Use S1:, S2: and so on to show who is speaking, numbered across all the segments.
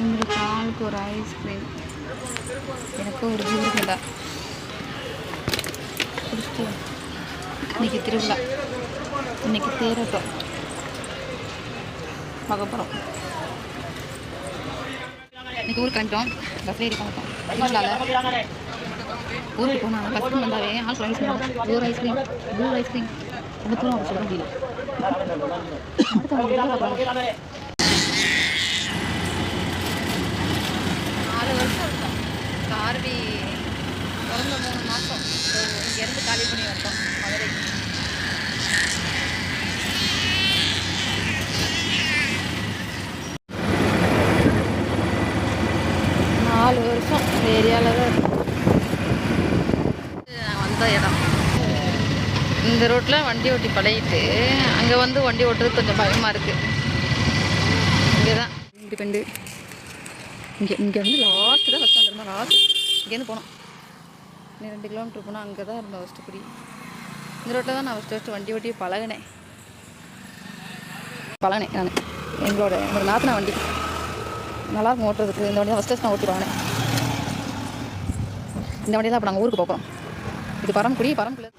S1: எங்களுக்கு ஆளுக்கு ஒரு ஐஸ்கிரீம், எனக்கு ஒரு ஜூருக்குண்டா குடிச்சிட்டு இன்றைக்கி திருவிழா, இன்றைக்கி தேரோட்டம் பார்க்க போகிறோம். இன்றைக்கி ஊருக்கு கிளம்பிட்டோம், பஸ்ஸில் ஏறி கிளம்பிட்டோம். திருவிழாவில் ஊருக்கு போனால் பஸ்ஸுக்கு வந்தாவே ஆளுக்கு ஐஸ்கிரீம், ப்ளூ ஐஸ்கிரீம் ரொம்ப தூரம் அப்படி சொல்ல முடியல. அடுத்த 4 வருஷம் இருக்கும் கார்வி பிறந்த 3 மாதம் இங்கேருந்து காலி பண்ணி வந்தோம் மதுரை. வருஷம் இந்த ஏரியாவில் தான் இருக்கும். நாங்கள் வந்த இடம் இந்த ரோட்டில் வண்டி ஓட்டி பழகிட்டு அங்கே வந்து வண்டி ஓட்டுறது கொஞ்சம் பயமாக இருக்குது. இங்கே தான் இண்டிபெண்டு, இங்கே வந்து லாஸ்ட்டு தான் ஃபஸ்ட்டு வந்துருந்தோம். லாஸ்ட் இங்கேருந்து போனோம், இன்னும் 2 கிலோமீட்டர் போனால் அங்கே தான் இருந்தோம் ஃபஸ்ட்டு குடி. இந்த ரோட்டில் தான் நான் ஃபஸ்ட்டு வண்டி ஓட்டி பழகினேன். நான் என்னோட நாத்தனா வண்டி நல்லாயிருக்கும் ஓட்டுறதுக்கு. இந்த வண்டி தான் ஃபஸ்ட்டு நான் ஓட்டி பழகினேன். இந்த வண்டி தான் இப்போ நாங்கள் ஊருக்கு போகிறோம். இது பரமக்குடி, பரமக்குள்ள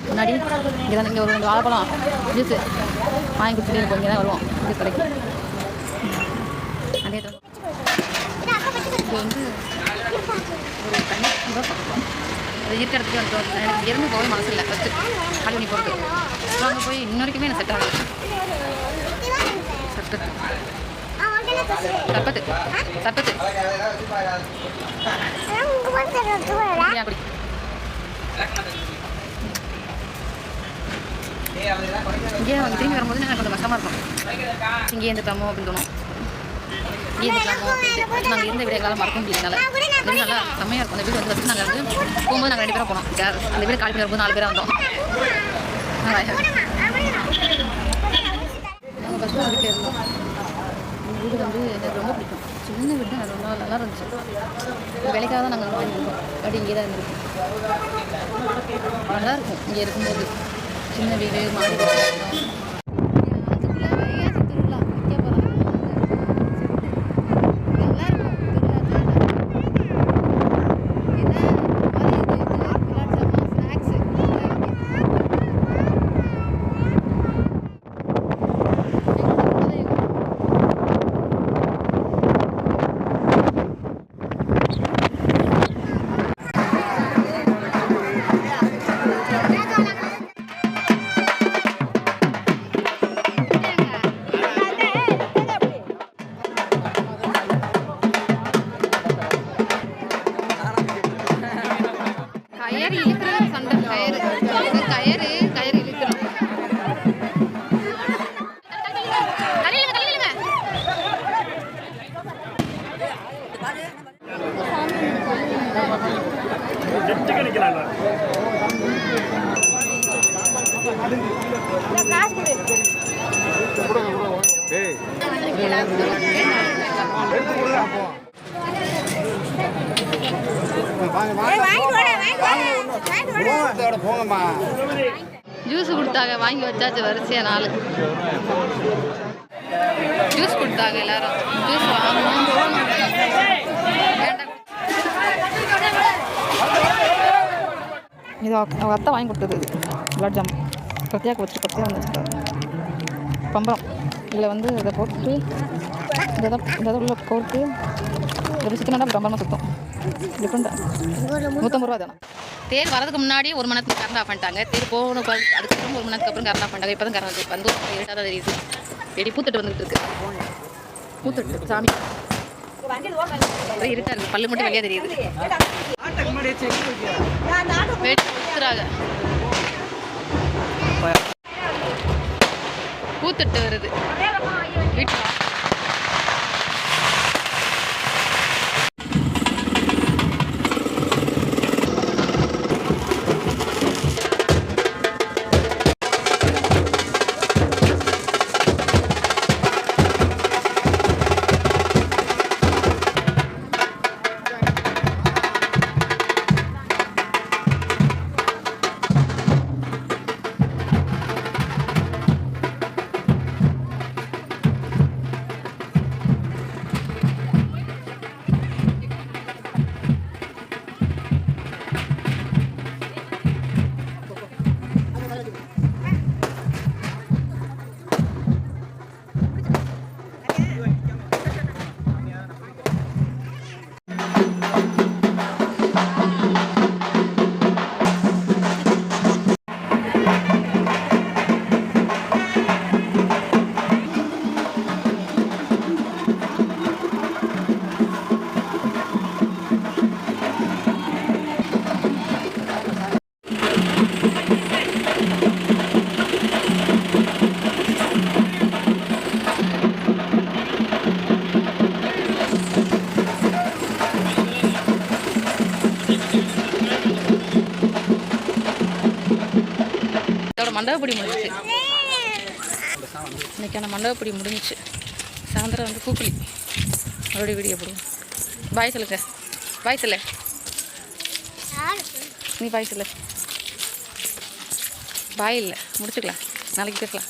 S1: முன்னாடி இங்கே தான். இங்கே ஒரு 2 வாழைப்பழம் ஜூஸு வாங்கி குடிச்சுட்டு இருப்போம். இங்கே தான் வருவோம் ஜூஸ் கடைக்கு. அதே இது வந்து ஒரு தண்ணி அது இருக்கிற இடத்துக்கு வந்துட்டோம். எனக்கு இருந்து போகவே மனசு இல்லை ஃபஸ்ட்டு காலி பண்ணி போகிறது. அப்புறம் அங்கே போய் இன்ன வரைக்குமே எனக்கு செட் ஆகுது. சர்பத்து இங்கே அவங்க திரும்பி வரும்போது எனக்கு கொஞ்சம் கஷ்டமாக இருக்கும். இங்கே இருந்துக்கலாமோ அப்படின்னு தோணும். இங்கே இருந்துக்கலாமோ அப்படின்ட்டு நாங்கள் இருந்த வீடு எங்களால் மறக்க முடியலனால வீடு நல்லா செம்மையாக இருக்கும். அந்த வீடு வந்து ஃபஸ்ட்டு நாங்கள் வந்து போகும்போது நாங்கள் 2 பேரும் போனோம். அந்த வீடு காலி பண்ணி வரும்போது 4 பேராக வந்தோம். நாங்கள் ஃபஸ்ட்டு வீட்டில் இருந்தோம். வீடு வந்து எனக்கு ரொம்ப பிடிக்கும். சின்ன வீடு தான், அது ரொம்ப நல்லா இருந்துச்சு. வேலைக்காக தான் நாங்கள் வாங்கியிருக்கோம். அப்படி இங்கே தான் இருந்திருக்கும். நல்லாயிருக்கும் இங்கே இருக்கும்போது. சின்ன வீடு, மாடி வீடு. கயிறு இழுக்கிறது சண்டை, கயிறு இழுக்கிறோம். ஜூஸ் கொடுத்தாங்க, வாங்கி வச்சாச்சு வரிசையாக 4 ஜூஸ் கொடுத்தாங்க. எல்லாரும் ஜூஸ் வாங்கணும். இது அவங்க அத்தை வாங்கி கொடுத்தது. குலாப் ஜாம் கத்தியாக வச்சு கத்தியாக வந்து பம்பரம் இதில் வந்து இதை போட்டு இந்த உள்ள கோர்த்து இதை சுற்றினா பம்பரமாக சுத்தம். டிஃப்ரெண்ட்டாக 150 ரூபா தானே. தேர் வரதுக்கு முன்னாடி 1 மணி நேரத்துக்கு கரண்ட் ஆஃப் பண்ணிட்டாங்க. தேர் போகணும், அதுக்கப்புறம் 1 மணி நேரத்துக்கு அப்புறம் கரண்ட் ஆஃப் பண்ணிட்டாங்க. இப்போ தான் கரண்ட் வந்து இருட்டாக தான் தெரியுது. வெடி பூத்தட்டு வந்துட்டு இருக்கு. பூத்தட்டு சாமி இருட்டா இருக்கு, பல்லு மட்டும் வெளியே தெரியுது. பூத்தட்டு வருது வீட்டில். மண்டபப்படி முடிஞ்சிச்சு. இன்றைக்கான மண்டபப்படி முடிஞ்சிச்சு. சாயந்தரம் வந்து பூக்குழி மறுபடியும் வீடியோ போடுவோம். பாய் சொல்லுங்க. பாய் சொல்லு. நீ பாய் சொல்லு. பாய் இல்லை, முடிச்சுக்கலாம், நாளைக்கு பேசலாம்.